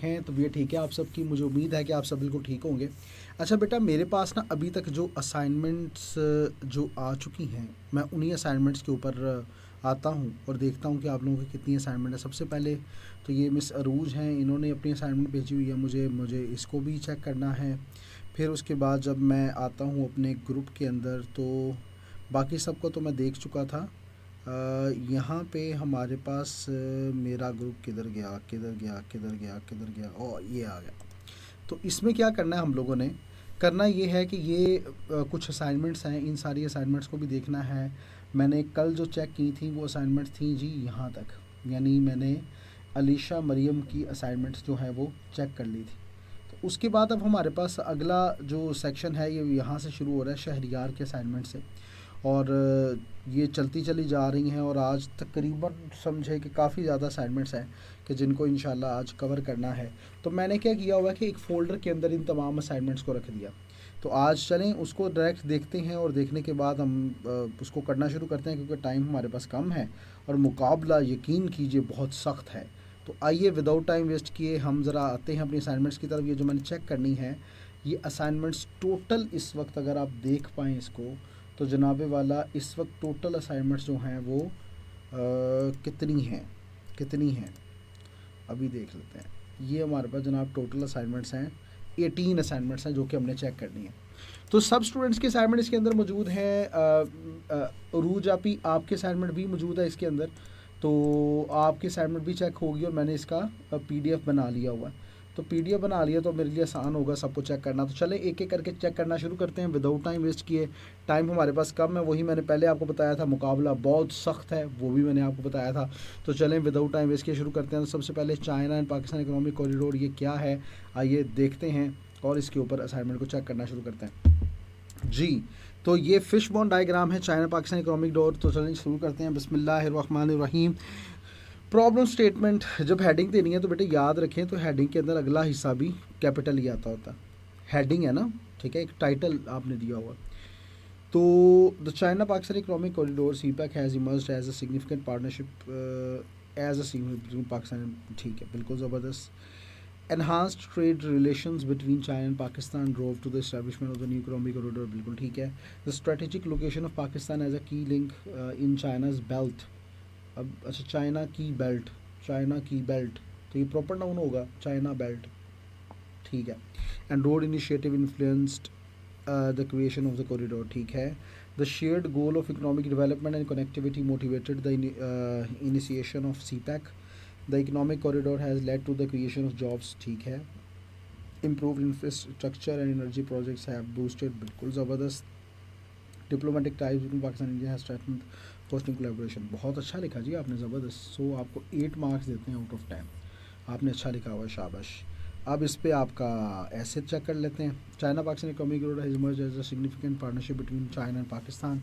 हैं, तबीयत ठीक है आप सबकी, मुझे उम्मीद है कि आप सब बिल्कुल ठीक होंगे। अच्छा बेटा, मेरे पास ना अभी तक जो असाइनमेंट्स जो आ चुकी हैं, मैं उन्हीं असाइनमेंट्स के ऊपर आता हूँ और देखता हूँ कि आप लोगों की कितनी असाइनमेंट है। सबसे पहले तो ये मिस अरूज हैं, इन्होंने अपनी असाइनमेंट भेजी हुई है, मुझे मुझे इसको भी चेक करना है। फिर उसके बाद जब मैं आता हूँ अपने ग्रुप के अंदर, तो बाकी सबको तो मैं देख चुका था। यहाँ पे हमारे पास मेरा ग्रुप किधर गया किधर गया किधर गया किधर गया, ओ ये आ गया। तो इसमें क्या करना है हम लोगों ने, करना ये है कि ये कुछ असाइनमेंट्स हैं, इन सारी असाइनमेंट्स को भी देखना है। मैंने कल जो चेक की थी वो असाइनमेंट्स थी जी यहाँ तक, यानी मैंने अलीशा मरियम की असाइनमेंट्स जो है वो चेक कर ली थी। तो उसके बाद अब हमारे पास अगला जो सेक्शन है ये यहाँ से शुरू हो रहा है, शहरियार के असाइनमेंट से। और ये चलती चली जा रही हैं और आज तकरीबन समझे कि काफ़ी ज़्यादा असाइनमेंट्स हैं कि जिनको इंशाल्लाह आज कवर करना है। तो मैंने क्या किया हुआ है कि एक फ़ोल्डर के अंदर इन तमाम असाइनमेंट्स को रख दिया। तो आज चलें उसको डायरेक्ट देखते हैं और देखने के बाद हम उसको करना शुरू करते हैं, क्योंकि टाइम हमारे पास कम है और मुकाबला यकीन कीजिए बहुत सख्त है। तो आइए विदाउट टाइम वेस्ट किए हम ज़रा आते हैं अपनी असाइनमेंट्स की तरफ। ये जो मैंने चेक करनी है, ये असाइनमेंट्स टोटल इस वक्त अगर आप देख पाएँ इसको, तो जनाबे वाला इस वक्त टोटल असाइनमेंट्स जो हैं वो कितनी हैं अभी देख लेते हैं। ये हमारे पास जनाब टोटल असाइनमेंट्स हैं 18 असाइनमेंट्स हैं जो कि हमने चेक करनी है। तो सब स्टूडेंट्स के असाइनमेंट इसके अंदर मौजूद हैं। अरूज आपी आपके असाइनमेंट भी मौजूद है इसके अंदर, तो आपकी असाइनमेंट भी चेक होगी और मैंने इसका PDF बना लिया हुआ है। तो PDF बना लिया तो मेरे लिए आसान होगा सबको चेक करना। तो चलें एक एक करके चेक करना शुरू करते हैं विदाउट टाइम वेस्ट किए। टाइम हमारे पास कम है, वही मैंने पहले आपको बताया था, मुकाबला बहुत सख्त है वो भी मैंने आपको बताया था। तो चलें विदाउट टाइम वेस्ट किए शुरू करते हैं। तो सबसे पहले China and Pakistan economic corridor ये क्या है, आइए देखते हैं और इसके ऊपर असाइनमेंट को चेक करना शुरू करते हैं जी। तो ये फिश बॉन डायग्राम है चाइना पाकिस्तान इकोनॉमिक डोर। तो चलें शुरू करते हैं, बिस्मिल्लाहिर्रहमानिर्रहीम। प्रॉब्लम स्टेटमेंट जब हेडिंग देनी है तो बेटे याद रखें, तो हेडिंग के अंदर अगला हिस्सा भी कैपिटल ही आता होता है। हेडिंग है ना, ठीक है, एक टाइटल आपने दिया हुआ। तो the China Pakistan economic corridor CPEC has emerged as a significant partnership as a significant Pakistan, ठीक है, बिल्कुल ज़बरदस्त। Enhanced trade relations between China and Pakistan drove to the establishment of the new economic corridor, बिल्कुल ठीक है। The strategic location of Pakistan as a key link in China's belt, अब अच्छा China की बेल्ट, तो ये प्रॉपर नाउन होगा, China belt, ठीक है। And road initiative influenced the creation of the corridor, ठीक है। The shared goal of economic development and connectivity motivated the initiation of CPEC। The economic corridor has led to the creation of jobs, ठीक है। Improve infrastructure and energy projects have boosted, बिल्कुल ज़बरदस्त। Diplomatic ties between Pakistan India has strengthened fostering collaboration, बहुत अच्छा लिखा जी आपने, ज़बरदस्त। सो आपको 8 मार्क्स देते हैं आउट ऑफ 10, आपने अच्छा लिखा हुआ, शाबाश। अब इस पे आपका ऐसे चेक कर लेते हैं। China Pakistan economic corridor has emerged as a significant partnership between China and Pakistan,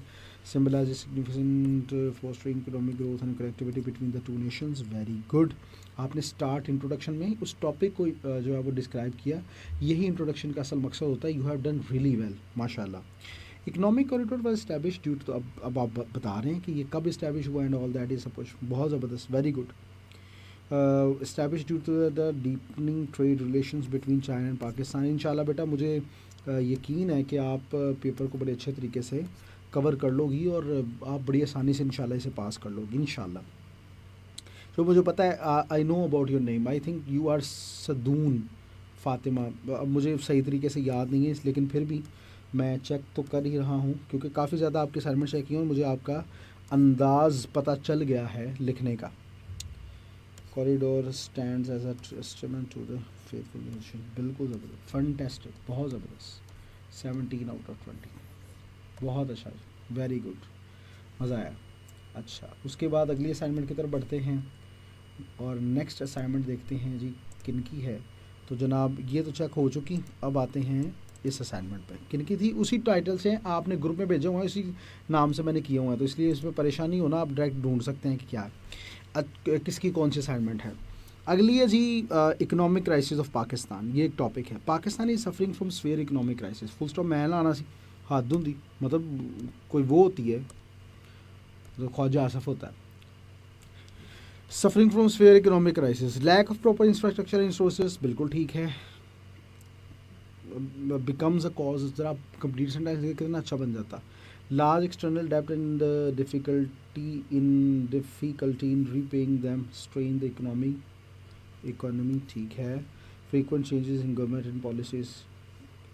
symbolise significant fostering economic growth and connectivity between the two nations, very good. आपने स्टार्ट इंट्रोडक्शन में ही उस टॉपिक को जो है वो डिस्क्राइब किया, यही इंट्रोडक्शन का असल मकसद होता है। You have done really well, माशाल्लाह। Economic corridor was establish due to, अब आप बता रहे हैं कि ये कब इस्टेब्लिश हुआ एंड ऑल दैट इज सब कुछ, बहुत ज़बरदस्त, very good. Establish due to the deepening trade relations between China and Pakistan. इंशाल्लाह बेटा मुझे यकीन है कि आप पेपर को बड़े अच्छे तरीके से कवर कर लोगी और आप बड़ी आसानी से इंशाल्लाह इसे पास कर लोगी इंशाल्लाह। तो मुझे पता है, I know about your name, I think you are Sadoon Fatima. अब मुझे सही तरीके से याद नहीं है, लेकिन फिर भी मैं चेक तो कर ही रहा हूँ, क्योंकि काफ़ी ज़्यादा आपके असाइनमेंट चेक किए और मुझे आपका अंदाज़ पता चल गया है लिखने का। Corridor stands as a testament to the faithful relation, बिल्कुल ज़बरदस्त, फंटास्टिक, बहुत ज़बरदस्त, 17 आउट ऑफ 20, बहुत अच्छा, वेरी गुड, मज़ा आया। अच्छा, उसके बाद अगली असाइनमेंट की तरफ बढ़ते हैं और नेक्स्ट असाइनमेंट देखते हैं जी किनकी है। तो जनाब ये तो चेक हो चुकी, अब आते हैं इस असाइनमेंट पर। किनकी थी, उसी टाइटल से आपने ग्रुप में भेजा हुआ है, उसी नाम से मैंने किया हुआ है, तो इसलिए इसमें परेशानी हो ना, आप डायरेक्ट ढूंढ सकते हैं कि क्या है, किसकी कौन सी असाइनमेंट है। अगली है जी इकोनॉमिक क्राइसिस ऑफ पाकिस्तान, ये एक टॉपिक है। Pakistan is suffering from swear economic crisis, full stop मैं लाना सी हद होंगी, मतलब कोई वो होती है जो ख्वाजा आसफ होता है। Suffering from sphere economic crisis, lack of proper infrastructure and resources, बिल्कुल ठीक है। बिकम्स अ कॉज, जरा कंप्लीट सेंटेंस कितना अच्छा बन जाता। लार्ज एक्सटर्नल डेब्ट and difficulty in repaying them strain the economy, ठीक है। Frequent changes in government and policies,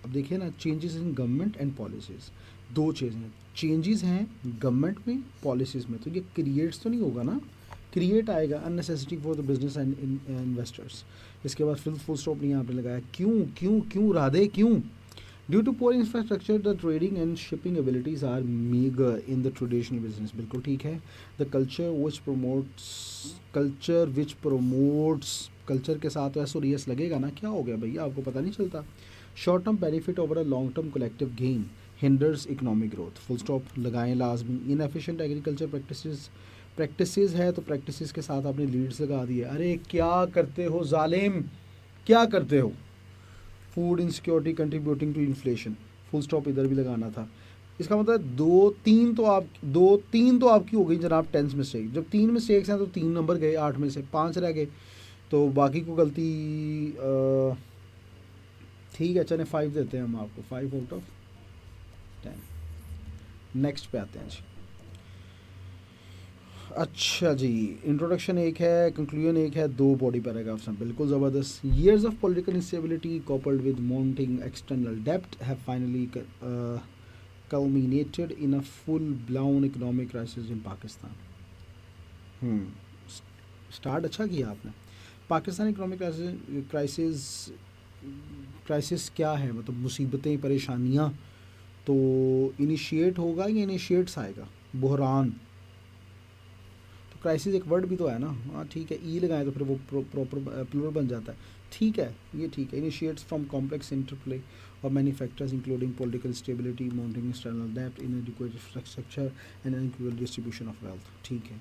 अब देखिए ना, changes in government and policies, दो चीज़ें हैं, चेंजेस हैं गवर्नमेंट में, पॉलिसीज़ में, तो ये क्रिएट्स तो नहीं होगा ना, क्रिएट आएगा unnecessity for the business and investors. इसके बाद फिर फुल स्टॉप नहीं आपने लगाया, क्यों क्यों क्यों राधे क्यों? Due to poor infrastructure the trading and shipping abilities are meagre in the traditional business, बिल्कुल ठीक है। द कल्चर कल्चर के साथ एस और एस लगेगा ना, क्या हो गया भैया, आपको पता नहीं चलता। Short term benefit over a long term collective gain hinders economic growth, full stop लगाएं लाजमी। इनएफिशिएंट एग्रीकल्चर प्रैक्टिसेस है तो प्रैक्टिसेस के साथ आपने लीड्स लगा दिए, अरे क्या करते हो जालिम, क्या करते हो। Food insecurity contributing to inflation, full stop इधर भी लगाना था। इसका मतलब दो तीन तो आपकी हो गई जनाब टेंस मिस्टेक, जब 3 मिस्टेक्स हैं तो 3 नंबर गए, 8 में से 5 रह गए, तो बाकी को गलती ठीक है, चले 5 देते हैं हम आपको, 5 आउट ऑफ 10। नेक्स्ट पे आते हैं जी। अच्छा जी, इंट्रोडक्शन एक है, कंक्लूजन एक है, 2 बॉडी पैराग्राफ्स हैं, बिल्कुल ज़बरदस्त। Years of political instability coupled with mounting external डेब्ट have finally culminated in a full-blown economic crisis in Pakistan. Start अच्छा किया आपने। पाकिस्तान इकोनॉमिक क्राइसिस क्या है, मतलब मुसीबतें, परेशानियाँ, तो इनिशिएट होगा या इनिशिएट्स आएगा, बहरान, तो क्राइसिस एक वर्ड भी तो है ना, हाँ ठीक है, ई लगाए तो फिर वो प्रॉपर प्लूरल बन जाता है, ठीक है, ये ठीक है। Initiates from complex interplay of many factors including political stability, mounting external debt, inadequate infrastructure and unequal distribution of wealth, ठीक है।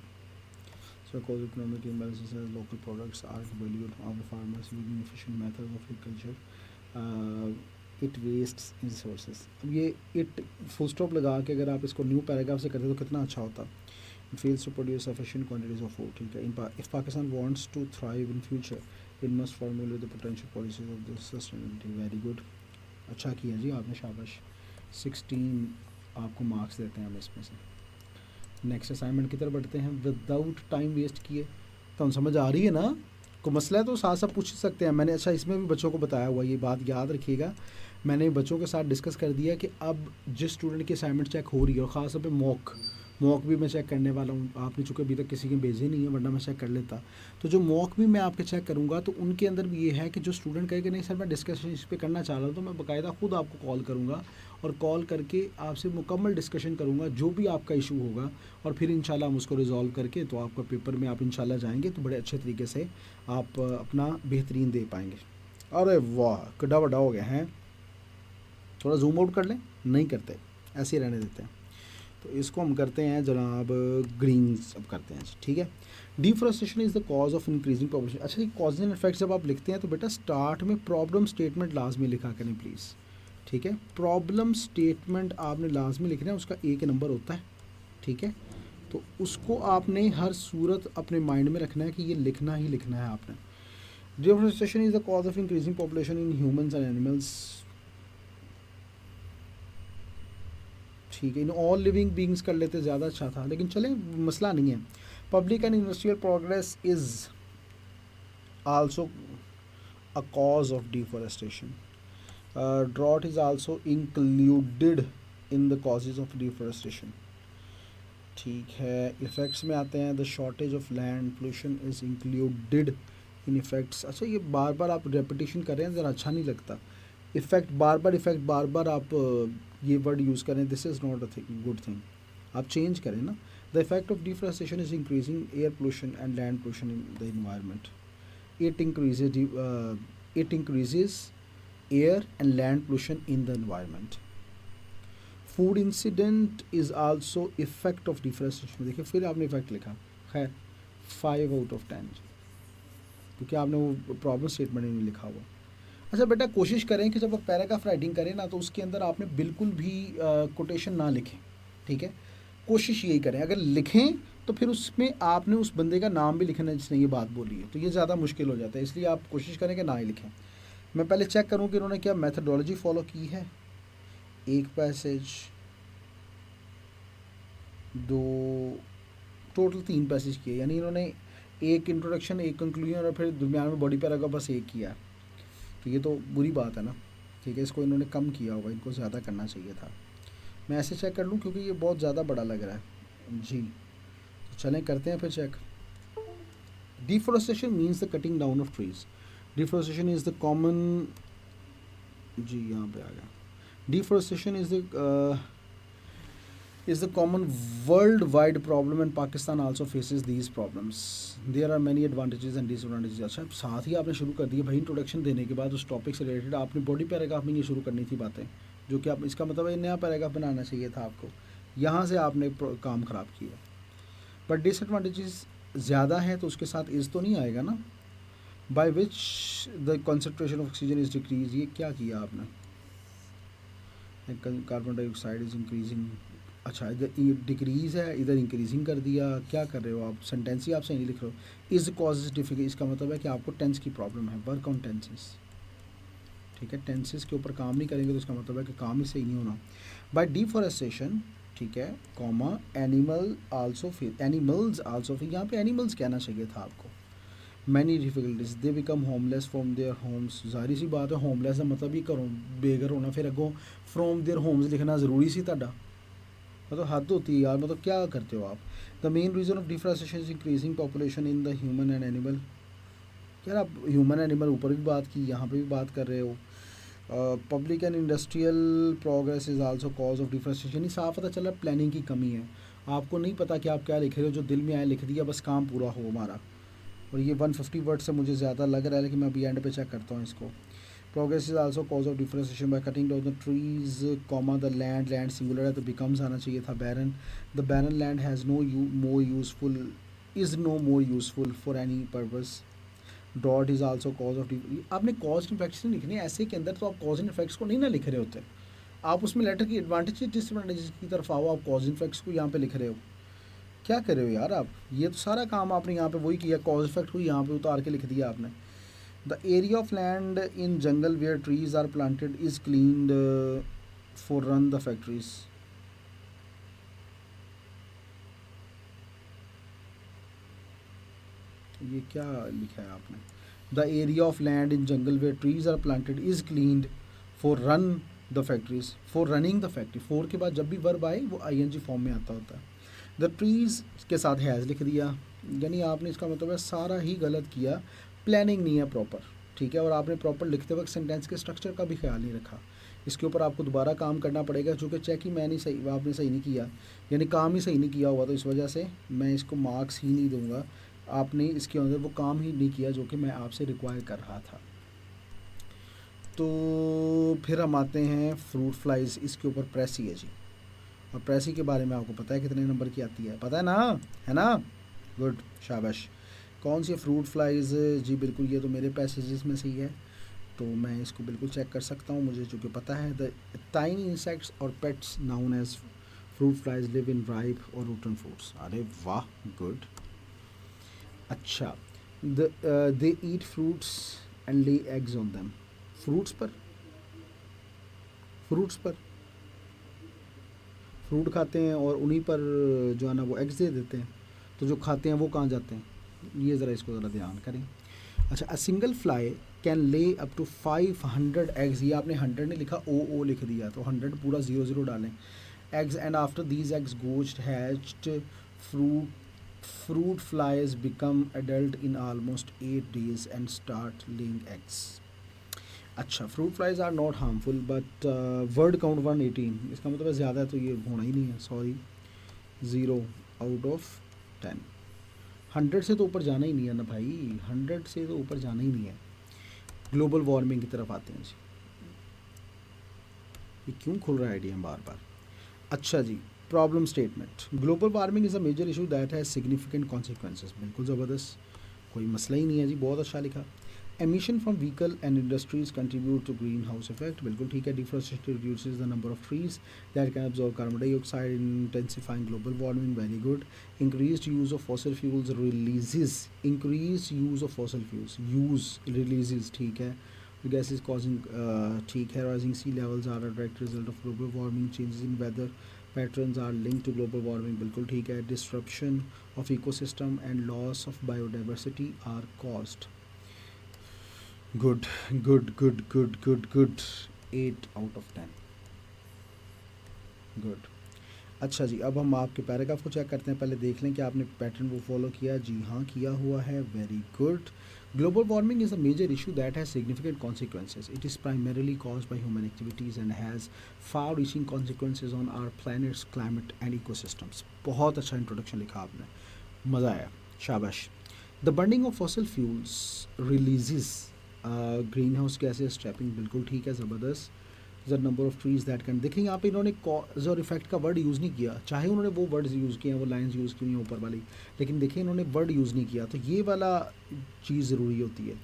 So cause economic imbalances as local products are valued of the farmers using efficient methods of agriculture, it wastes resources। अब ये it full stop लगा के अगर आप इसको new paragraph से करते तो कितना अच्छा होता। It fails to produce sufficient quantities of food, ठीक है। If Pakistan wants to thrive in future, it must formulate the potential policies of the sustainability, very good, अच्छा किया जी आपने, शाबाश। 16 आपको मार्क्स देते हैं हम इसमें से। नेक्स्ट असाइनमेंट की तरफ बढ़ते हैं विदाउट टाइम वेस्ट किए, तो हम समझ आ रही है ना, को मसला है तो साथ साथ पूछ सकते हैं। मैंने अच्छा इसमें भी बच्चों को बताया हुआ, ये बात याद रखिएगा, मैंने बच्चों के साथ डिस्कस कर दिया कि अब जिस स्टूडेंट की असाइनमेंट चेक हो रही है, और ख़ास तौर पे मॉक भी मैं चेक करने वाला हूँ, आपने चूँकि अभी तक किसी के भेजे नहीं है, वरना मैं चेक कर लेता। तो जो मॉक भी मैं आपके चेक करूँगा तो उनके अंदर भी ये है कि जो स्टूडेंट कहे कि नहीं सर मैं डिस्कशन इस पर करना चाह रहा हूँ, तो मैं बाकायदा खुद आपको कॉल करूँगा और कॉल करके आपसे मुकम्मल डिस्कशन करूँगा जो भी आपका इशू होगा, और फिर इंशाल्लाह हम उसको रिजॉल्व करके तो आपका पेपर में आप इंशाल्लाह जाएंगे तो बड़े अच्छे तरीके से आप अपना बेहतरीन दे पाएंगे। अरे वाह, किड्डा बड़ा हो गया है, थोड़ा जूम आउट कर लें, नहीं करते, ऐसे ही रहने देते हैं। तो इसको हम करते हैं जनाब ग्रीन, अब करते हैं, ठीक है। Deforestation is the cause of increasing population. अच्छा, ये कॉज एंड इफेक्ट जब आप लिखते हैं तो बेटा स्टार्ट में प्रॉब्लम स्टेटमेंट लाजमी लिखा करें प्लीज़, ठीक है। प्रॉब्लम स्टेटमेंट आपने लाजमी लिखना है, उसका एक नंबर होता है, ठीक है। तो उसको आपने हर सूरत अपने माइंड में रखना है कि ये लिखना ही लिखना है आपने। Deforestation is the cause of increasing population in humans and animals, ठीक है। इन ऑल लिविंग बींग्स कर लेते ज़्यादा अच्छा था, लेकिन चलें मसला नहीं है। Public and industrial progress is also a cause of deforestation. Drought is also included in the causes of deforestation, ठीक है। इफ़ेक्ट्स में आते हैं, the shortage of land pollution is included in effects. अच्छा, ये बार बार आप रेपिटेशन कर रहे हैं, ज़रा अच्छा नहीं लगता। इफ़ेक्ट बार बार आप ये वर्ड यूज़ करें, this is not a good thing, आप चेंज करें ना। The effect of deforestation is increasing air pollution and land pollution in the environment, it increases air and land pollution in the environment. Food incident is also effect of deforestation, देखिए फिर आपने effect लिखा, खैर 5 out of 10, क्योंकि आपने वो problem statement नहीं लिखा हुआ। अच्छा बेटा, कोशिश करें कि जब आप पैराग्राफ राइटिंग करें ना तो उसके अंदर आपने बिल्कुल भी कोटेशन ना लिखें, ठीक है। कोशिश यही करें, अगर लिखें तो फिर उसमें आपने उस बंदे का नाम भी लिखना है जिसने ये बात बोली है, तो ये ज़्यादा मुश्किल हो जाता है, इसलिए आप कोशिश करें कि ना ही लिखें। मैं पहले चेक करूं कि उन्होंने क्या मेथडोलॉजी फॉलो की है। एक पैसेज, दो, टोटल 3 पैसेज किए, यानी इन्होंने एक इंट्रोडक्शन, एक कंक्लूजन और फिर दरमियान में बॉडी पैराग्राफ बस एक किया। तो ये तो बुरी बात है ना, ठीक है, इसको इन्होंने कम किया होगा, इनको ज़्यादा करना चाहिए था। मैं ऐसे चेक कर लूँ क्योंकि ये बहुत ज़्यादा बड़ा लग रहा है जी। तो चलें करते हैं फिर check. Deforestation means the cutting down of trees. Deforestation is the common, जी यहाँ पे आ गया। Deforestation is the common worldwide problem and Pakistan also faces these problems. There are many advantages and disadvantages. अच्छा, साथ ही आपने शुरू कर दिया भाई इंट्रोडक्शन देने के बाद उस टॉपिक से रिलेटेड आपने बॉडी पैराग्राफ में ये शुरू करनी थी बातें, जो कि आप, इसका मतलब है नया पैराग्राफ बनाना चाहिए था आपको, यहाँ से आपने काम ख़राब किया। बट डिसएडवांटेजेस ज़्यादा है तो उसके साथ इज़ तो नहीं आएगा ना। By which the concentration of oxygen is decrease, ये क्या किया आपने, कार्बन डाइऑक्साइड इज़ इंक्रीजिंग। अच्छा, इधर डिक्रीज़ है, इधर इंक्रीजिंग कर दिया, क्या कर रहे हो आप, सेंटेंस ही आप सही नहीं लिख रहे हो। इज़ कॉजेज डिफिकल्ट, इसका मतलब है कि आपको टेंस की प्रॉब्लम है, वर्क ऑन टेंसेस, ठीक है, टेंसेस के ऊपर काम नहीं करेंगे तो इसका मतलब है कि काम ही सही नहीं होना। बाय डिफॉरेस्टेशन, ठीक है, कॉमा एनिमल आल्सो फिर, एनिमल्स आल्सो फिर, यहाँ पे एनिमल्स कहना चाहिए था आपको। Many difficulties, they become homeless from their homes, जाहिर सी बात है होमलेस का मतलब ही करो बेघर होना, फिर अगों फ्रॉम देयर होम्स लिखना ज़रूरी सी ਤੁਹਾਡਾ, मतलब हद होती है यार, मतलब क्या करते हो आप। The main reason of deforestation is increasing population in the human and animal. यार आप ह्यूमन एनिमल ऊपर भी बात की, यहाँ पे भी बात कर रहे हो। Public and industrial progress is also cause of deforestation, यानी साफ पता चला प्लानिंग की कमी है, आपको नहीं पता कि आप क्या लिख रहे हो, जो दिल में आए लिख दिया, बस काम पूरा हो हमारा। और ये 150 वर्ड से मुझे ज़्यादा लग रहा है, लेकिन मैं अभी एंड पे चेक करता हूँ इसको। Progress is also cause of differentiation by cutting down the trees, comma the land, land singular है तो बिकम्स आना चाहिए था barren. The barren land has no more useful, is no more useful for any purpose. Dot is also cause of, आपने cause and effects नहीं लिखने ऐसे के अंदर, तो आप कॉज एंड इफेक्ट्स को नहीं ना लिख रहे होते, आप उसमें लेटर की एडवांटेज डिसएडवांटेज की तरफ आओ, आप कॉज एंड इफेक्ट्स को यहाँ पे लिख रहे हो, क्या कर रहे हो यार आप। ये तो सारा काम आपने यहाँ पे वही किया, कॉज इफेक्ट को यहाँ पे उतार के लिख दिया आपने। The area of land in jungle where trees are planted is cleaned for run the factories. ये क्या लिखा है आपने, the area of land in jungle where trees are planted is cleaned for run the factories, for running the factory, four के बाद जब भी verb आए वो ING फॉर्म में आता होता है। द ट्रीज़ के साथ हैज़ लिख दिया, यानी आपने इसका मतलब है सारा ही गलत किया, प्लानिंग नहीं है प्रॉपर, ठीक है, और आपने प्रॉपर लिखते वक्त सेंटेंस के स्ट्रक्चर का भी ख्याल नहीं रखा। इसके ऊपर आपको दोबारा काम करना पड़ेगा, चूँकि चेक ही मैं नहीं सही, आपने सही नहीं किया, यानी काम ही सही नहीं किया हुआ, तो इस वजह से मैं इसको मार्क्स ही नहीं दूंगा। आपने इसके अंदर वो काम ही नहीं किया जो कि मैं आपसे रिक्वायर कर रहा था। तो फिर हम आते हैं फ्रूट फ्लाइज, इसके ऊपर प्रेसी है जी, और प्रेसी के बारे में आपको पता है कितने नंबर की आती है, पता है ना, गुड, शाबाश। कौन सी फ्रूट फ्लाइज जी, बिल्कुल ये तो मेरे पैसेजेस में से ही है, तो मैं इसको बिल्कुल चेक कर सकता हूँ, मुझे चूँकि पता है। द टाइनी इंसेक्ट्स और pets known as fruit flies live in ripe और रूटन फ्रूट्स। अरे वाह, गुड। अच्छा, they eat fruits and lay eggs on them, fruits पर फ्रूट खाते हैं और उन्हीं पर जो है ना वो एग्स दे देते हैं, तो जो खाते हैं वो कहाँ जाते हैं, ये ज़रा इसको ज़रा ध्यान करें। अच्छा, अ सिंगल फ्लाई कैन ले अप टू 500 एग्स, ये आपने 100 नहीं लिखा, ओ लिख दिया, तो 100 पूरा 0 डालें, eggs, and after these eggs ghost hatched fruit flies become adult in almost 8 days and start laying eggs. अच्छा, fruit flies are not harmful but word count 118, इसका मतलब है ज़्यादा है तो ये होना ही नहीं है, सॉरी, 0 आउट ऑफ 10। 100 से तो ऊपर जाना ही नहीं है ना भाई, 100 से तो ऊपर जाना ही नहीं है। ग्लोबल वार्मिंग की तरफ आते हैं जी, ये क्यों खुल रहा है आइडिया बार बार। अच्छा जी, problem statement, global warming is a major issue that has significant consequences, बिल्कुल ज़बरदस्त, कोई मसला ही नहीं है जी, बहुत अच्छा लिखा। Emission from vehicle and industries contribute to greenhouse effect, बिल्कुल ठीक है. Deforestation reduces the number of trees that can absorb carbon dioxide, intensifying global warming, very good. Increased use of fossil fuels releases, increase use of fossil fuels, use releases, ठीक है. Gases causing, ठीक है. Rising sea levels are a direct result of global warming, changes in weather patterns are linked to global warming, बिल्कुल ठीक है. Disruption of ecosystem and loss of biodiversity are caused, good good good good good good. 8 out of 10, good. अच्छा जी, अब हम आपके paragraph को check करते हैं. पहले देख लें कि आपने पैटर्न वो फॉलो किया. जी हाँ, किया हुआ है, very good. Global warming is a major issue that has significant consequences. It is primarily caused by human activities and has far reaching consequences on our planet's climate and ecosystems. बहुत अच्छा introduction लिखा आपने, मज़ा आया, शाबाश. The burning of fossil fuels releases greenhouse gases trapping, बिल्कुल ठीक है, ज़बरदस्त. The number of trees that can, देखिए यहाँ पे इन्होंने कॉज और इफेक्ट का वर्ड यूज़ नहीं किया, चाहे उन्होंने वो वर्ड्स यूज़ किए हैं, वो लाइंस यूज़ की हुई हैं ऊपर वाली, लेकिन देखिए इन्होंने वर्ड यूज़ नहीं किया. तो ये वाला चीज़ ज़रूरी होती है.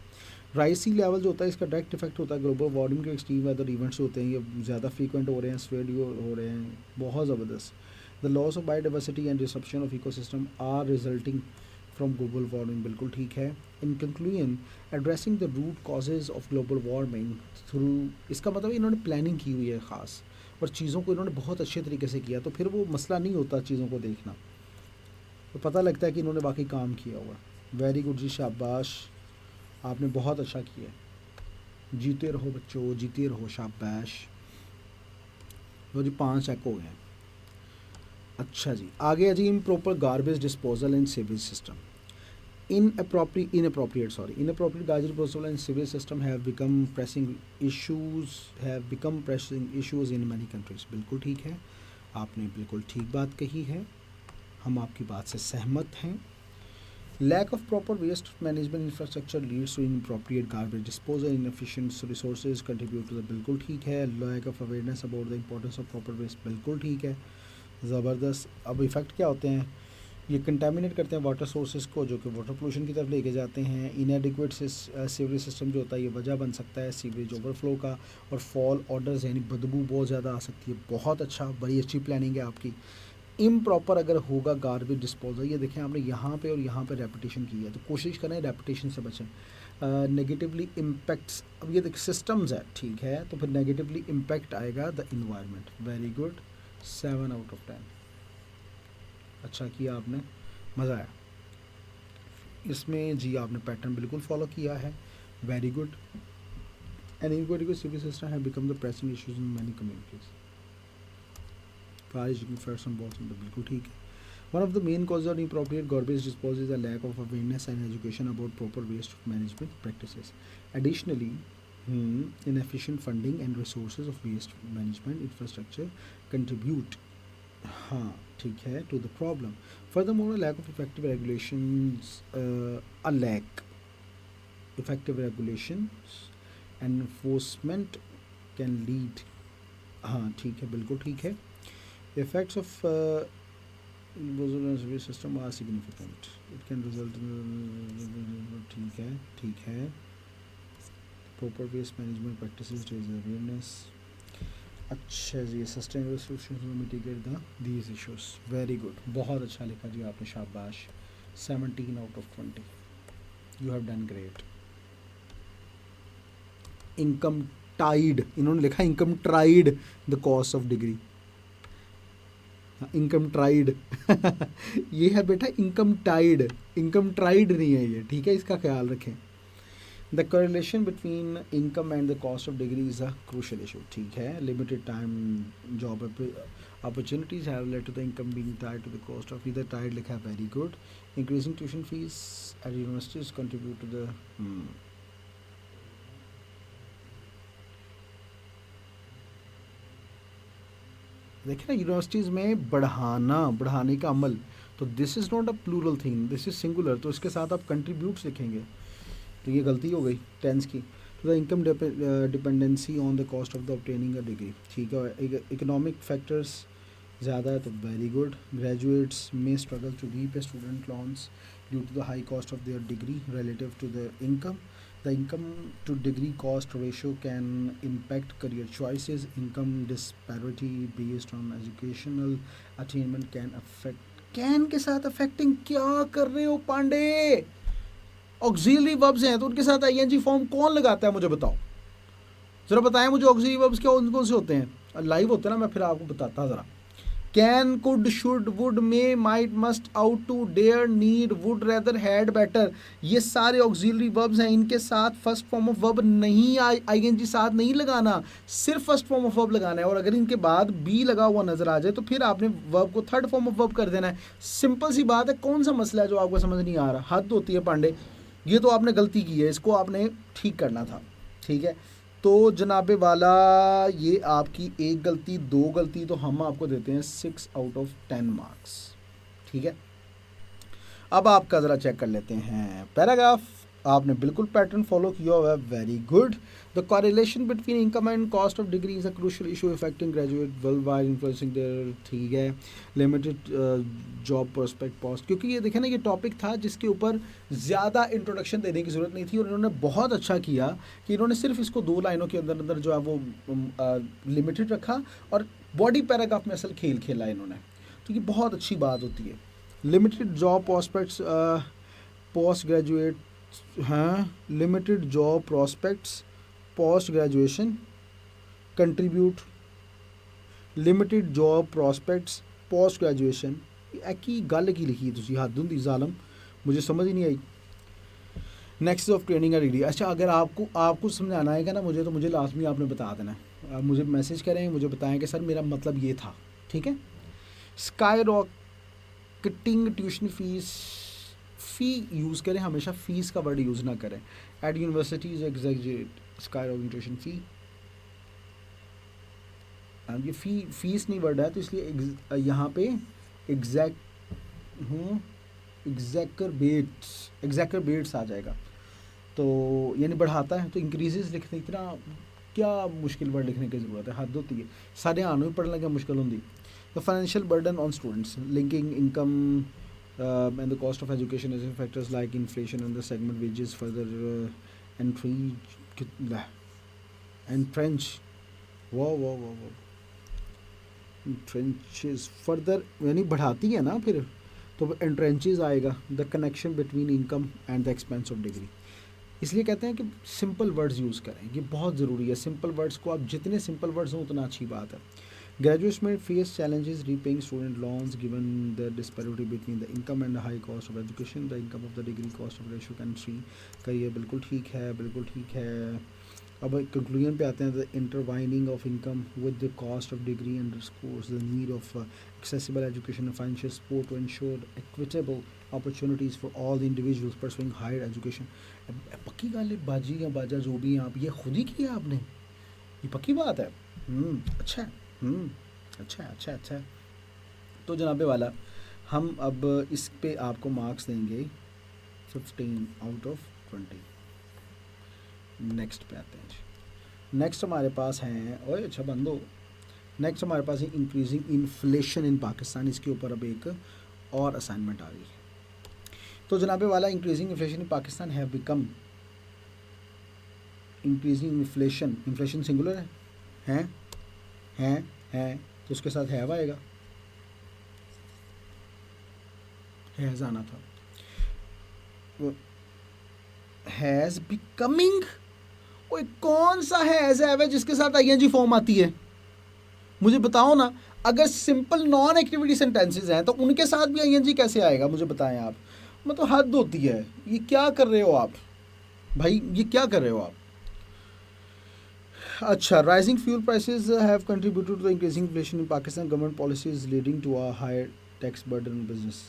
राइज सी लेवल जो होता है, इसका डायरेक्ट इफेक्ट होता है ग्लोबल वार्मिंग के. एक्सट्रीम वेदर इवेंट्स होते हैं, ये ज़्यादा फ्रीक्वेंट हो रहे हैं, स्प्रेड हो रहे हैं, बहुत ज़बरदस्त. The loss of biodiversity and disruption of ecosystem are resulting from global warming, बिल्कुल ठीक है. In conclusion, addressing the root causes of global warming through, इसका मतलब इन्होंने प्लानिंग की हुई है ख़ास, और चीज़ों को इन्होंने बहुत अच्छे तरीके से किया, तो फिर वो मसला नहीं होता चीज़ों को देखना, तो पता लगता है कि इन्होंने वाकई काम किया हुआ. वेरी गुड जी, शाबाश, आपने बहुत अच्छा किया. जीते रहो बच्चों, जीते रहो, शाबाश. लो जी, 5 चेक हो गए. अच्छा जी, आगे है जी, improper garbage disposal and sewage system. Inappropriate garbage disposal and sewage system have become pressing issues in many countries. बिल्कुल ठीक है, आपने बिल्कुल ठीक बात कही है, हम आपकी बात से सहमत हैं. Lack of proper waste management infrastructure leads to inappropriate garbage disposal. Inefficient resources contribute to the, बिल्कुल ठीक है. Lack of awareness about the importance of proper waste, बिल्कुल ठीक है, ज़बरदस्त. अब इफ़ेक्ट क्या होते हैं, ये कंटेमिनेट करते हैं वाटर सोर्सेज को, जो कि वाटर पोल्यूशन की तरफ लेके जाते हैं. इनएडिक्वेट सीवरेज सिस्टम जो होता है, ये वजह बन सकता है सीवरेज ओवरफ्लो का. और फॉल ऑर्डर्स, यानी बदबू बहुत ज़्यादा आ सकती है. बहुत अच्छा, बड़ी अच्छी प्लानिंग है आपकी. इम्प्रॉपर अगर होगा गार्बेज डिस्पोजल, ये देखें आपने यहाँ पे और यहाँ पे रेपिटेशन की है, तो कोशिश करें रेपिटेशन से बचें. नेगेटिवली इम्पैक्ट्स, अब ये देख सिस्टम्स है, ठीक है, तो फिर नेगेटिवली इम्पैक्ट आएगा the environment. Very good, 7 out of 10, अच्छा किया आपने, मज़ा आया. इसमें जी आपने पैटर्न बिल्कुल फॉलो किया है, very good. And inequality civil system have become the pressing issues in many communities. बिल्कुल ठीक है. One of the main cause of inappropriate garbage disposal is a lack of awareness and education about proper waste management practices. Additionally, inefficient funding and resources of waste management infrastructure contribute, हाँ ठीक है, to the problem. Furthermore, a lack of effective regulations, effective regulations and enforcement can lead, हाँ ठीक है, बिल्कुल ठीक है. Effects of waste system are significant. It can result in, ठीक है. Proper waste management practices raise awareness. अच्छा जी, sustainable solutions to mitigate these issues, very good, बहुत अच्छा लिखा जी आपने, शाबाश. 17 out of 20, you have done great. Income tied, इन्होंने लिखा income tried the cost of degree. Income tried ये है बेटा इनकम टाइड, इनकम ट्राइड नहीं है ये, ठीक है, इसका ख्याल रखें. The correlation between income and the cost of degree is a crucial issue. ठीक है, limited time job opportunities have led to the income being tied to the cost of, either tied लिखा है, very good. Increasing tuition fees at universities contribute to the देखिए ना, universities में बढ़ाने का अमल, तो this is not a plural thing, this is singular, तो इसके साथ आप कंट्रीब्यूट्स लिखेंगे, तो ये गलती हो गई टेंस की. तो the income dependency on the cost of the obtaining a degree, ठीक है. इकोनॉमिक फैक्टर्स ज़्यादा है, तो very good. Graduates may struggle to repay student loans due to the high cost of their degree relative to the income. The income to degree cost ratio can impact career choices. Income disparity based on educational attainment can affect. Can के साथ affecting क्या कर रहे हो Pandey? Auxiliary verbs हैं तो उनके साथ आईएनजी फॉर्म कौन लगाता है, मुझे बताओ जरा, बताएं मुझे ऑक्सिलरी वर्ब्स क्या कौन कौन से होते हैं। लाइव होते हैं ना, मैं फिर आपको बताता ज़रा। Can, could, should, would, may, might, must, ought to, dare, need, would, rather, had, better, ये सारे ऑक्सिलरी वर्ब्स हैं। इनके साथ फर्स्ट फॉर्म ऑफ वर्ब नहीं, आईएनजी साथ नहीं लगाना, सिर्फ फर्स्ट फॉर्म ऑफ वर्ब लगाना है। और अगर इनके बाद बी लगा हुआ नजर आ जाए तो फिर आपने वर्ब को थर्ड फॉर्म ऑफ वर्ब कर देना है। सिंपल सी बात है। कौन सा मसला है जो आपको समझ नहीं आ रहा? हद होती है पांडे, ये तो आपने गलती की है, इसको आपने ठीक करना था। ठीक है, तो जनाबे वाला ये आपकी एक गलती, दो गलती, तो हम आपको देते हैं 6 आउट ऑफ 10 मार्क्स। ठीक है, अब आपका ज़रा चेक कर लेते हैं पैराग्राफ। आपने बिल्कुल पैटर्न फॉलो किया हुआ है, very good. The correlation between income and cost of degree is a crucial issue affecting graduate worldwide influencing their. ठीक है, लिमिटेड जॉब प्रोस्पेक्ट पॉस्ट, क्योंकि ये देखें ना, ये टॉपिक था जिसके ऊपर ज़्यादा इंट्रोडक्शन देने की ज़रूरत नहीं थी, और इन्होंने बहुत अच्छा किया कि इन्होंने सिर्फ इसको 2 लाइनों के अंदर अंदर जो है वो लिमिटेड रखा, और बॉडी पैराग्राफ में असल खेल खेला इन्होंने। तो ये बहुत अच्छी बात होती है। Limited job prospects post graduate, हाँ, limited job prospects post graduation contribute, limited job prospects post graduation, एक ही गल की लिखी तुसी, हद हुंदी ज़ालम, मुझे समझ ही नहीं आई। नेक्स्ट ऑफ ट्रेनिंग है डिग्री। अच्छा, अगर आपको समझाना आएगा ना मुझे, तो मुझे लाजमी आपने बता देना है। आप मुझे मैसेज करें, मुझे बताएं कि सर मेरा मतलब ये था। ठीक है, skyrocketing tuition fee use करें, हमेशा फ़ीस का वर्ड यूज़ ना करें। At universities exaggerate skyrocketing tuition fee, ये फीस नहीं वर्ड है, तो इसलिए यहाँ पे एग्जैक्टरबेट्स आ जाएगा। तो यानी बढ़ाता है, तो इंक्रीजेस लिखने, इतना क्या मुश्किल वर्ड लिखने की ज़रूरत है, हद होती है। सारे आने में पढ़ने की मुश्किल होती। The financial burden on students, linking income and the cost of education as factors like inflation and the segment wages further entrench entrenches further, यानी बढ़ाती है ना फिर, तो एंट्रेंचेस आएगा। The connection between income and the expense of degree, इसलिए कहते हैं कि सिंपल वर्ड्स यूज़ करें, ये बहुत ज़रूरी है। सिंपल वर्ड्स को, आप जितने सिंपल वर्ड्स हों उतना अच्छी बात है। Graduates may face challenges repaying student loans given the disparity between the income and the high cost of education. The income of the degree cost of ratio can see करिए, बिल्कुल ठीक है, बिल्कुल ठीक है। अब कंक्लूजन पे आते हैं। The intertwining of income with the cost of degree underscores the need of accessible education and financial support to ensure equitable opportunities for all the individuals pursuing higher education. पक्की गल है, बाजी या बाजा जो भी हैं आप, ये खुद ही किया आपने, ये पक्की बात है। अच्छा है, अच्छा है। तो जनाबे वाला, हम अब इस पे आपको मार्क्स देंगे 15 आउट ऑफ 20। नेक्स्ट पे आते हैं। नेक्स्ट हमारे पास हैं, ओए अच्छा बंदो, नेक्स्ट हमारे पास है इंक्रीजिंग इन्फ्लेशन इन पाकिस्तान। इसके ऊपर अब एक और असाइनमेंट आ गई है। तो जनाबे वाला, increasing inflation in Pakistan have become, increasing inflation singular है, तो उसके साथ हैव आएगा, हैज़ आना था। हैज़ बिकमिंग, कोई कौन सा हैज़ है जिसके साथ आईएनजी फॉर्म आती है, मुझे बताओ ना। अगर सिंपल नॉन एक्टिविटी सेंटेंसेस हैं तो उनके साथ भी आईएनजी कैसे आएगा, मुझे बताएं आप। मतलब हद होती है, ये क्या कर रहे हो आप भाई, ये क्या कर रहे हो आप। अच्छा, rising fuel prices have contributed to the increasing inflation in Pakistan. Government policies leading to a higher tax burden in business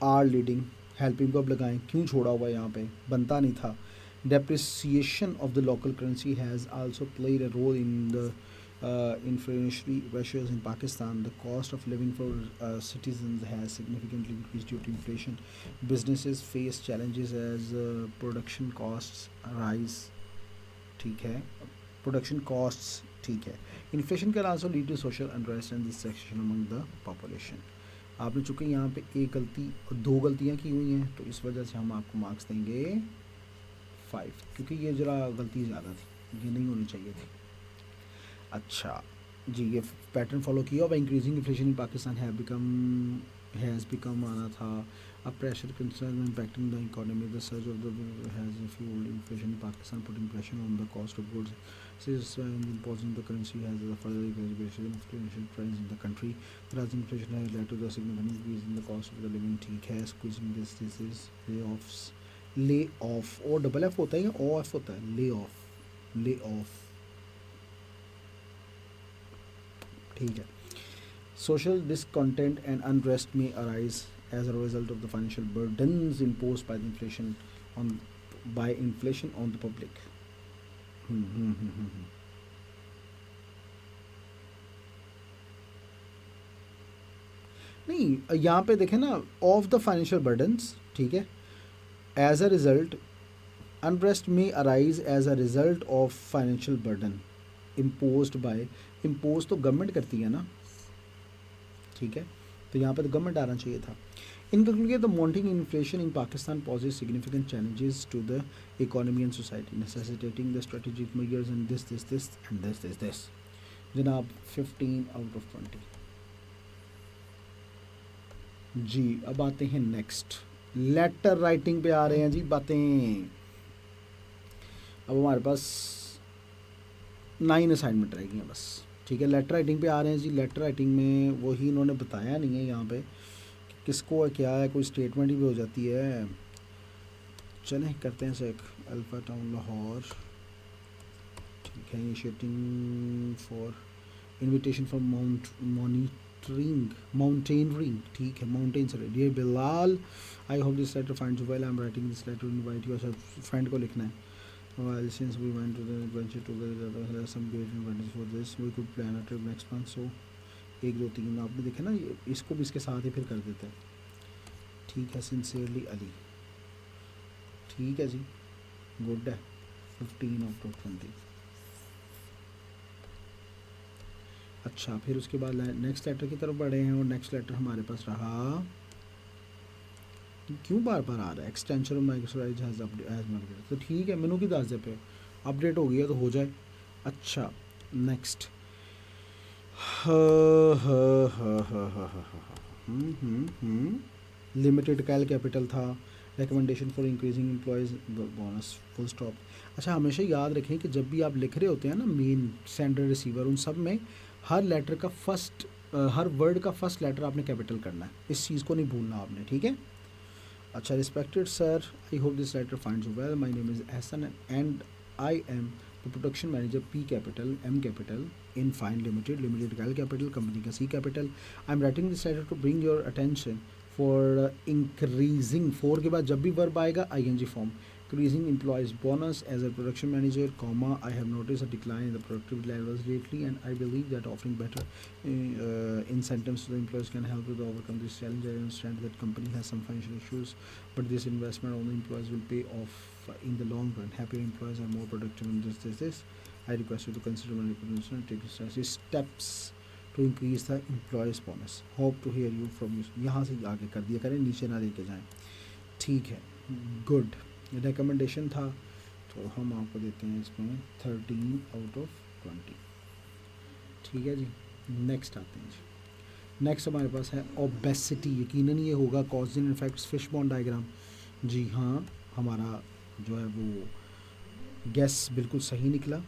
are leading, helping को अब लगाएं, क्यों छोड़ा हुआ है यहाँ पे, बनता नहीं था। Depreciation of the local currency has also played a role in the inflationary pressures in Pakistan. The cost of living for citizens has significantly increased due to inflation. Businesses face challenges as production costs rise. ठीक है, production costs ठीक है। Inflation can also lead to social unrest and dissatisfaction among the population. आपने चूँकि यहाँ पे एक गलती और 2 गलतियाँ की हुई हैं, तो इस वजह से हम आपको मार्क्स देंगे 5, क्योंकि ये ज़रा गलती ज़्यादा थी, ये नहीं होनी चाहिए थी। अच्छा जी, ये पैटर्न फॉलो किया। By increasing inflation in Pakistan has become आना था a pressure concern impacting the economy. The surge of the has fueled inflation in Pakistan, putting pressure on the cost of goods. Since imposing the currency has a further exacerbation inflation trends in the country. The rising inflation has led to the significant increase in the cost of the living. ठीक है, squeezing this is layoffs. Lay off और double F होता है या O F होता है? Lay off ठीक है। Social discontent and unrest may arise as a result of the financial burdens imposed by the inflation on the public. नहीं, यहाँ पे देखें ना, ऑफ द फाइनेंशियल बर्डन्स, ठीक है, as a result unrest may arise as a result of financial burden imposed by, impose तो government करती है ना, ठीक है, तो यहाँ पे तो गवर्नमेंट आना चाहिए था। In conclusion, the mounting inflation in Pakistan poses significant challenges to the economy and society, necessitating the strategic measures and this. जनाब 15 out of 20। जी अब आते हैं नेक्स्ट, लेटर राइटिंग पे आ रहे हैं जी बातें। अब हमारे पास 9 असाइनमेंट रह गई हैं बस, ठीक है। लेटर राइटिंग पे आ रहे हैं जी। लेटर राइटिंग में वही इन्होंने बताया नहीं है यहाँ पे किसको क्या है, कोई स्टेटमेंट ही भी हो जाती है। चलें करते हैं एक अल्फा टाउन लाहौर, ठीक है, initiating for invitation for mountaineering, ठीक है, माउंटेन से dear Bilal, I hope this letter finds you well, I am writing this letter to invite you. अच्छा फ्रेंड को लिखना है। While since we went to the adventure together, there are some great advantages for this. We could plan a trip next month. So 1 2 3 आपने देखा ना, इसको भी इसके साथ ही फिर कर देते हैं, ठीक है। सिंसियरली अली, ठीक है जी, गुड है, 15 out of 20। अच्छा फिर उसके बाद नेक्स्ट लेटर की तरफ बढ़े हैं, और नेक्स्ट लेटर हमारे पास रहा, क्यों बार बार आ रहा है, extension of Microsoft has update, तो ठीक है, मेनू की दास पे अपडेट हो गया तो हो जाए। अच्छा नेक्स्ट, लिमिटेड कैल कैपिटल था, recommendation for increasing employees bonus, full stop. अच्छा हमेशा याद रखें कि जब भी आप लिख रहे होते हैं ना, मेन सेंडर रिसीवर, उन सब में हर लेटर का फर्स्ट, हर वर्ड का फर्स्ट लेटर आपने कैपिटल करना है, इस चीज़ को नहीं भूलना आपने, ठीक है। अच्छा, respected sir, I hope this letter finds you well, my name is Ehsan and I am the production manager P capital M capital in fine limited कैल कैपिटल, कंपनी का C capital. I am writing this letter to bring your attention for increasing, for के बाद जब भी verb आएगा ING form, increasing employees bonus as a production manager, comma, I have noticed a decline in the productivity levels lately, and I believe that offering better incentives to the employees can help to overcome this challenge. I understand that company has some financial issues, but this investment on the employees will pay off in the long run. Happier employees are more productive, and this. I request you to consider my recommendation and take steps to increase the employees bonus. Hope to hear you from you. यहाँ से आगे कर दिया करें, नीचे ना लेके जाएं, ठीक है, गुड। रिकमेंडेशन था तो हम आपको देते हैं इसमें 13 out of 20, ठीक है जी। नेक्स्ट आते हैं जी, नेक्स्ट हमारे पास है ओबेसिटी। यकीनन ये होगा cause and effects fishbone diagram. जी हाँ, हमारा जो है वो गैस बिल्कुल सही निकला।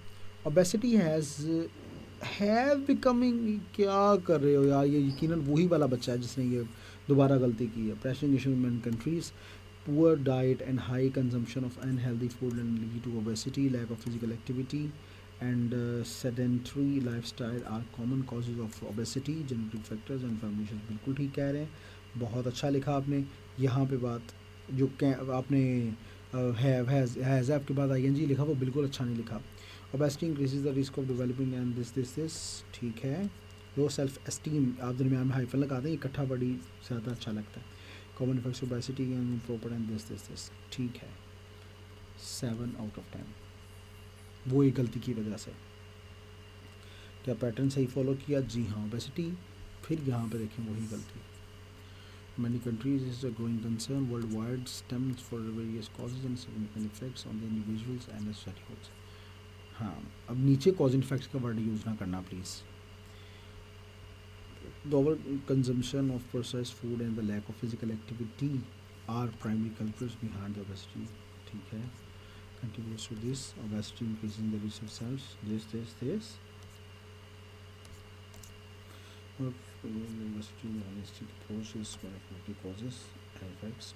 ओबेसिटी हैव बिकमिंग, क्या कर रहे हो यार, ये यकीनन वही वाला बच्चा है जिसने ये दोबारा गलती की है। Pressure issue in countries, poor diet and high consumption of unhealthy food and lead to obesity, lack of physical activity and sedentary lifestyle are common causes of obesity, genetic factors and family issues। बिल्कुल ठीक कह रहे हैं, बहुत अच्छा लिखा आपने। यहाँ पे बात जो आपने हैज़ आपके बाद ING लिखा वो बिल्कुल अच्छा नहीं लिखा। obesity increases the risk of developing and this, ठीक है। लो सेल्फ एस्टीम, आप दरमियान में हाइफन लगाते हैं, इकट्ठा बड़ी ज़्यादा अच्छा लगता है। Common effects of obesity and proper and this, ठीक है, 7 out of 10। वो एक गलती की वजह से, क्या पैटर्न सही फॉलो किया? जी हाँ, ओबेसिटी, फिर यहाँ पे देखें वही गलती, Many countries is a growing concern worldwide, stems for various causes and significant effects on the individuals and the society. हाँ, अब नीचे कॉज एंड इफेक्ट्स का वर्ड यूज़ ना करना please. The overconsumption of processed food and the lack of physical activity are primary culprits behind the obesity. ठीक है. Contributes to this obesity, increasing the risk of cells. This. Obesity holistic approach is one of the causes and effects.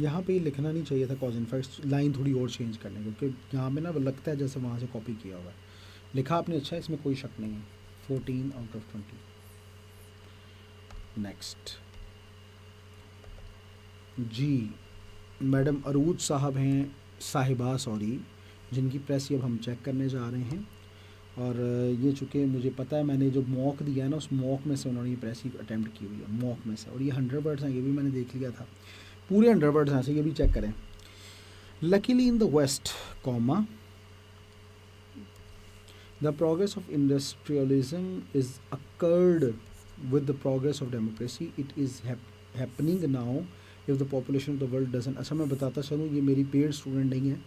यहाँ पे लिखना नहीं चाहिए था cause इनफेक्ट्स, line थोड़ी और चेंज करने, क्योंकि यहाँ पे ना लगता है जैसे वहाँ से कॉपी किया हुआ है. लिखा आपने अच्छा है, इसमें कोई शक नहीं है. 14 out of 20. नेक्स्ट जी, मैडम अरूज साहब हैं, साहिबा सॉरी, जिनकी प्रेस अब हम चेक करने जा रहे हैं. और ये चूँकि मुझे पता है, मैंने जो मॉक दिया है ना, उस मॉक में से उन्होंने ये प्रेस ही अटैम्प्ट की हुई है, मॉक में से. और ये 100 वर्ड्स हैं, ये भी मैंने देख लिया था, पूरे 100 वर्ड्स हैं, ये भी चेक करें. Luckily in the west comma the progress of industrialism is occurred with the progress of democracy. It is happening now if the population of the world doesn't. अच्छा मैं बताता चलूँ, ये मेरी पेड स्टूडेंट नहीं है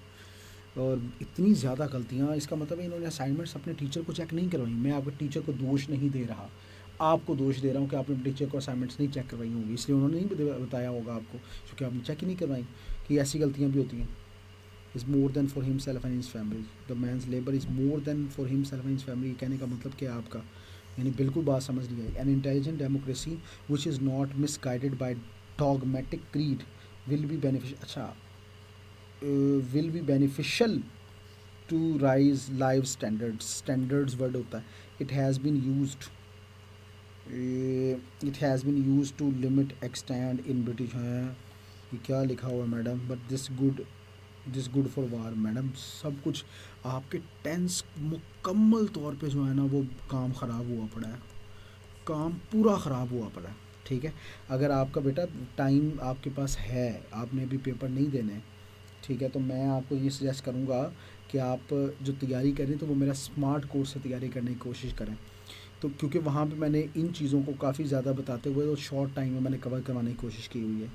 और इतनी ज़्यादा गलतियाँ, इसका मतलब है इन्होंने असाइनमेंट्स अपने टीचर को चेक नहीं करवाई. मैं आपके टीचर को दोष नहीं दे रहा, आपको दोष दे रहा हूँ कि आपने टीचर को असाइनमेंट्स नहीं चेक करवाई होंगी, इसलिए उन्होंने नहीं बताया होगा आपको, क्योंकि आपने चेक ही नहीं करवाई कि ऐसी गलतियाँ भी होती हैं. is more than for himself and his family. The man's labor is more than for himself and his family. कहने का मतलब क्या है आपका, यानी बिल्कुल बात समझ लिया. An intelligent democracy which is not misguided by dogmatic creed will be beneficial. अच्छा, will be beneficial to rise life standards. Standards word होता है. It has been used. It has been used to limit extent in British. है ये क्या लिखा हुआ है madam? But this good for war. Madam सब कुछ आपके टेंस मुकम्मल तौर पे जो है ना वो काम ख़राब हुआ पड़ा है, काम पूरा ख़राब हुआ पड़ा है. ठीक है, अगर आपका बेटा टाइम आपके पास है, आपने अभी पेपर नहीं देने, ठीक है, तो मैं आपको ये सजेस्ट करूँगा कि आप जो तैयारी करें तो वो मेरा स्मार्ट कोर्स से तैयारी करने की कोशिश करें. तो क्योंकि वहाँ पे मैंने इन चीज़ों को काफ़ी ज़्यादा बताते हुए तो शॉर्ट टाइम में मैंने कवर करवाने की कोशिश की हुई है.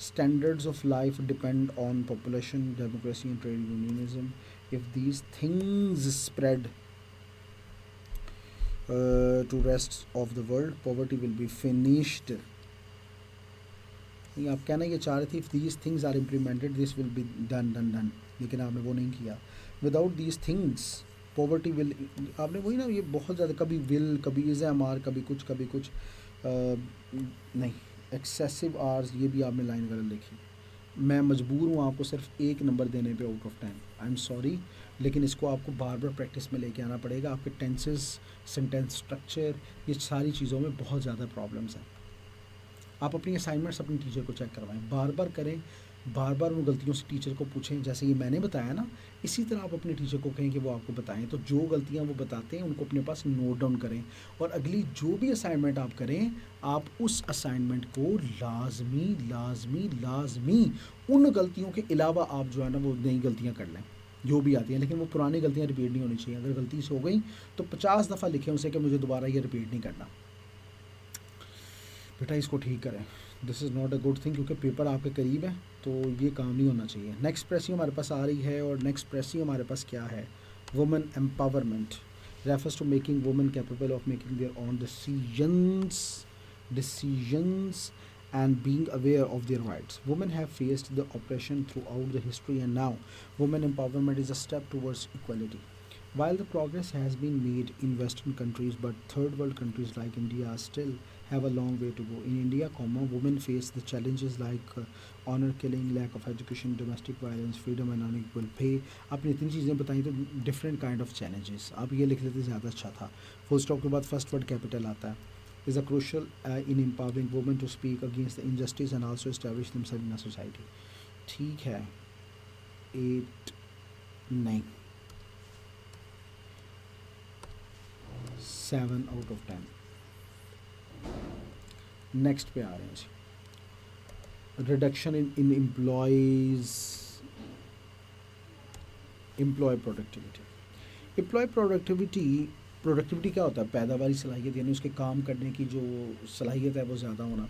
Standards of life depend on population, democracy and trade unionism. If these things spread to rest of the world, poverty will be finished. आप कहना ये चाह रहे थे, if these things are implemented this will be done, लेकिन आपने वो नहीं किया. Without these things poverty will, आपने वही ना, ये बहुत ज़्यादा कभी will, कभी is MR, कभी कुछ नहीं. एक्सेसिव आवर्स, ये भी आपने लाइन गलत लिखी. मैं मजबूर हूँ आपको सिर्फ 1 नंबर देने पे out of 10. I am sorry, लेकिन इसको आपको बार बार प्रैक्टिस में लेके आना पड़ेगा. आपके टेंसेस, सेंटेंस स्ट्रक्चर, ये सारी चीज़ों में बहुत ज़्यादा प्रॉब्लम्स हैं. आप अपनी असाइनमेंट्स अपने टीचर को चेक करवाएं, बार बार करें, बार बार उन गलतियों से टीचर को पूछें. जैसे ये मैंने बताया ना, इसी तरह आप अपने टीचर को कहें कि वो आपको बताएं. तो जो गलतियां वो बताते हैं उनको अपने पास नोट डाउन करें, और अगली जो भी असाइनमेंट आप करें, आप उस असाइनमेंट को लाजमी उन गलतियों के अलावा आप जो है ना वो नई गलतियाँ कर लें जो भी आती हैं. लेकिन वो पुरानी गलतियाँ रिपीट नहीं होनी चाहिए. अगर गलती से हो गई तो 50 दफ़ा लिखें उसे कि मुझे दोबारा ये रिपीट नहीं करना. बेटा इसको ठीक करें. This is not a good thing, क्योंकि पेपर आपके करीब है तो ये काम नहीं होना चाहिए. नेक्स्ट प्रेसी हमारे पास आ रही है, और नेक्स्ट प्रेसी हमारे पास क्या है? Women empowerment refers to making women capable of making their own decisions and being aware of their rights. Women have faced the oppression throughout the history, and now women empowerment is a step towards equality. While the progress has been made in Western countries, but third world countries like India still have a long way to go. In India, women face the challenges like honor killing, lack of education, domestic violence, freedom and unequal pay. आपने इतनी चीज़ें बताई तो different kind of challenges. आप ये लिख लेते ज़्यादा अच्छा था. फुल स्टॉप के बाद फर्स्ट वर्ड कैपिटल आता है. Is a crucial in empowering women to speak against the injustice and also establish themselves in a society. ठीक है, 8 नहीं, 7 out of 10. नेक्स्ट पे आ रहे हैं जी. Reduction in employ productivity. Employ productivity productivity क्या होता है? पैदावारी सलाहियत, यानी उसके काम करने की जो सलाहियत है वो ज़्यादा होना।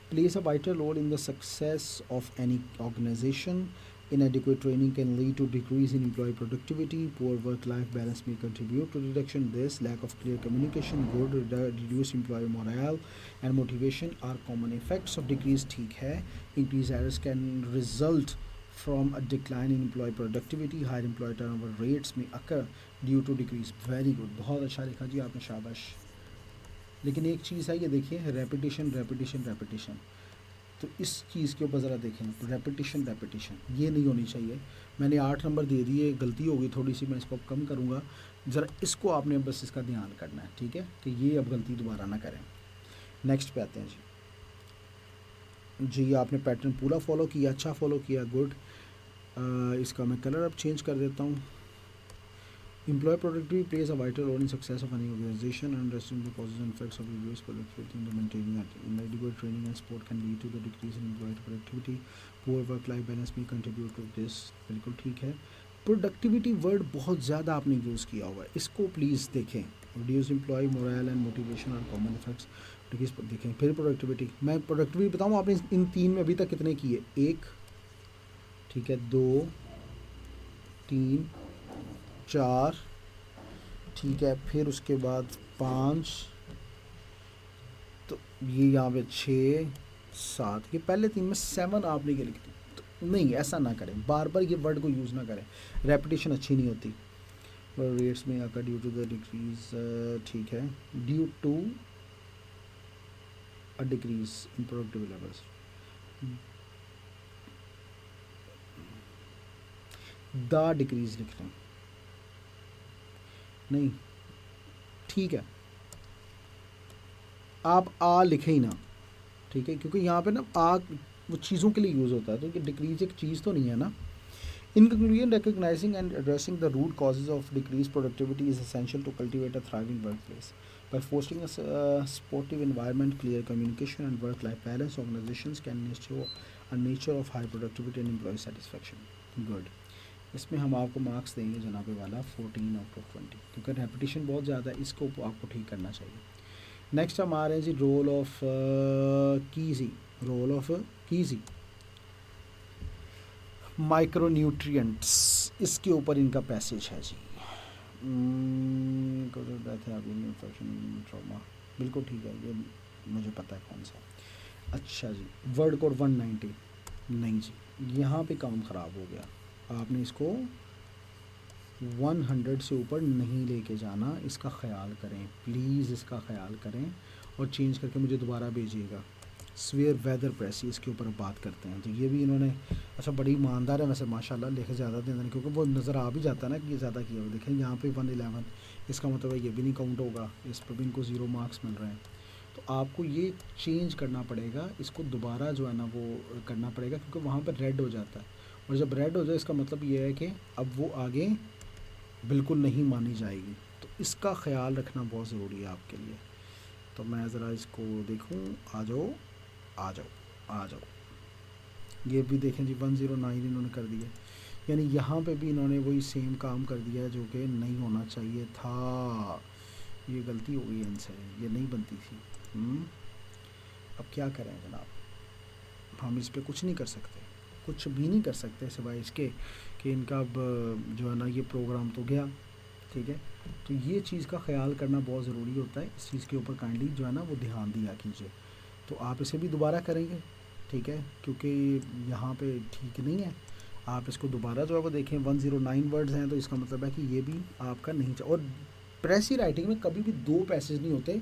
Plays a vital role in the success of any organisation. Inadequate training can lead to decrease in employee productivity. Poor work-life balance may contribute to reduction. This lack of clear communication, good reduce employee morale and motivation are common effects of decreased. ठीक है, increased errors can result from a decline in employee productivity. Higher employee turnover rates may occur due to decrease. Very good, बहुत अच्छा लिखा जी आपने, शाबाश। लेकिन एक चीज़ है, ये देखिए, रेपिटेशन रेपिटेशन रेपिटेशन, तो इस चीज़ के ऊपर ज़रा देखें, रेपिटेशन रेपिटेशन ये नहीं होनी चाहिए। मैंने 8 नंबर दे दिए, गलती होगी थोड़ी सी, मैं इसको अब कम करूँगा। ज़रा इसको आपने बस इसका ध्यान करना है, ठीक है, कि ये अब गलती दोबारा ना करें। नेक्स्ट पे आते हैं जी। आपने पैटर्न पूरा फॉलो किया, अच्छा फॉलो किया, गुड। इसका मैं कलर अब चेंज कर देता हूँ। Employee productivity plays a vital role in success of any organization, and understanding the causes and effects of reduced productivity and maintaining it. Inadequate training and support can lead to the decrease in employee productivity. Poor work-life balance may contribute to this. बिल्कुल ठीक है। Productivity word बहुत ज़्यादा आपने use किया हुआ है, इसको प्लीज़ देखें। Reduce employ morale and motivation और कॉमन इफेक्ट्स, देखें। फिर प्रोडक्टिविटी, मैं प्रोडक्टिविटी बताऊँ आपने इन 3 में अभी तक कितने किए? 1, ठीक है, 2, 3, 4, ठीक है, फिर उसके बाद 5, तो ये यहाँ पे 6, 7, ये पहले 3 में 7 आपने ये लिख दी। तो नहीं, ऐसा ना करें, बार बार ये वर्ड को यूज़ ना करें, रेपिटेशन अच्छी नहीं होती। रेट्स में आकर ड्यू टू द डिक्रीज, ठीक है, due to a decrease in productivity levels, the decrease लिख रहे हैं, नहीं, ठीक है, आप आ लिखे ही ना, ठीक है, क्योंकि यहाँ पे ना आ वो चीज़ों के लिए यूज़ होता है, तो ये डिक्रीज एक चीज़ तो नहीं है ना। In conclusion, recognizing and addressing the root causes of decreased productivity is essential to cultivate a thriving workplace. By fostering a supportive environment, clear communication, and work-life balance, organizations can ensure a nature of high productivity and employee satisfaction. Good. इसमें हम आपको marks देंगे जनाबे वाला 14 out of 20, क्योंकि repetition बहुत ज़्यादा है, इसको आपको ठीक करना चाहिए। नेक्स्ट हम आ रहे हैं जी, रोल ऑफ कीजी, रोल ऑफ कीजी, माइक्रोन्यूट्रिएंट्स, इसके ऊपर इनका पैसेज है जी। ट्रॉमा, बिल्कुल ठीक है, ये मुझे पता है कौन सा। अच्छा जी, वर्ड कोड 190, नहीं जी, यहाँ पे काम ख़राब हो गया, आपने इसको 100 से ऊपर नहीं लेके जाना, इसका ख्याल करें प्लीज़, इसका ख्याल करें और चेंज करके मुझे दोबारा भेजिएगा। स्वेयर वेदर प्रेस, इसके ऊपर बात करते हैं। तो ये भी इन्होंने, अच्छा, बड़ी ईमानदार है वैसे माशाल्लाह, लेके ज़्यादा दे देना, क्योंकि वो नज़र आ भी जाता है ना कि ये ज़्यादा किया हुआ। देखें यहाँ पे 111, इसका मतलब है ये भी नहीं काउंट होगा, इस पर भी इनको 0 मार्क्स मिल रहे हैं। तो आपको ये चेंज करना पड़ेगा, इसको दोबारा जो है ना वो करना पड़ेगा, क्योंकि वहाँ पर रेड हो जाता है, और जब रेड हो जाए इसका मतलब ये है कि अब वो आगे बिल्कुल नहीं मानी जाएगी। तो इसका ख्याल रखना बहुत ज़रूरी है आपके लिए। तो मैं ज़रा इसको देखूँ, आ जाओ आ जाओ आ जाओ, ये भी देखें जी 109 इन्होंने कर दिया, यानी यहाँ पे भी इन्होंने वही सेम काम कर दिया है जो कि नहीं होना चाहिए था। ये गलती हो गई इनसे, ये नहीं बनती थी। अब क्या करें जनाब, हम इस पे कुछ नहीं कर सकते, कुछ भी नहीं कर सकते सिवाय इसके कि इनका अब जो है ना ये प्रोग्राम तो गया, ठीक है। तो ये चीज़ का ख्याल करना बहुत ज़रूरी होता है, इस चीज़ के ऊपर काइंडली जो है ना वो ध्यान दिया कीजिए। तो आप इसे भी दोबारा करेंगे, ठीक है, क्योंकि यहाँ पे ठीक नहीं है। आप इसको दोबारा जो है वो देखें, 109 वर्ड्स हैं, तो इसका मतलब है कि ये भी आपका नहीं चाहिए। और प्रेसी राइटिंग में कभी भी 2 पैसेज नहीं होते,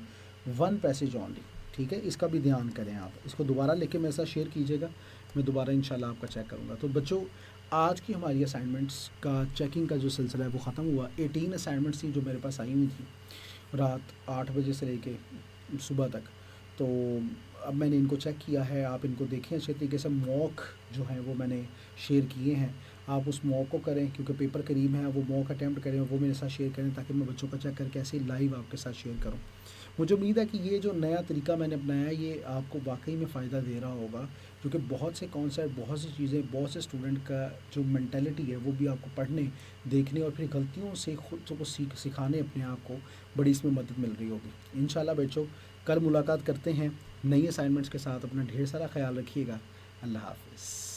1 पैसेज ऑनली, ठीक है, इसका भी ध्यान करें। आप इसको दोबारा लेके मेरे साथ शेयर कीजिएगा, मैं दोबारा इंशाल्लाह आपका चेक करूँगा। तो बच्चों, आज की हमारी असाइनमेंट्स का चेकिंग का जो सिलसिला है वो ख़त्म हुआ। 18 असाइनमेंट्स थी जो मेरे पास आई हुई थी रात 8 बजे से लेके सुबह तक। तो अब मैंने इनको चेक किया है, आप इनको देखें अच्छे तरीके से। मॉक जो हैं वो मैंने शेयर किए हैं, आप उस मॉक को करें, क्योंकि पेपर करीब है, वो मॉक अटैम्प्ट करें और वो मेरे साथ शेयर करें, ताकि मैं बच्चों का चेक करके ऐसे ही लाइव आपके साथ शेयर करूँ। मुझे उम्मीद है कि ये जो नया तरीका मैंने अपनाया है ये आपको वाकई में फ़ायदा दे रहा होगा, क्योंकि बहुत से कॉन्सेप्ट, बहुत सी चीज़ें, बहुत से स्टूडेंट का जो मेंटालिटी है वो भी आपको पढ़ने, देखने और फिर गलतियों से खुद को सिखाने अपने आप को बड़ी इसमें मदद मिल रही होगी। इंशाल्लाह बच्चों, कल मुलाकात करते हैं नई असाइनमेंट्स के साथ। अपना ढेर सारा ख्याल रखिएगा। अल्लाह हाफ़िज़।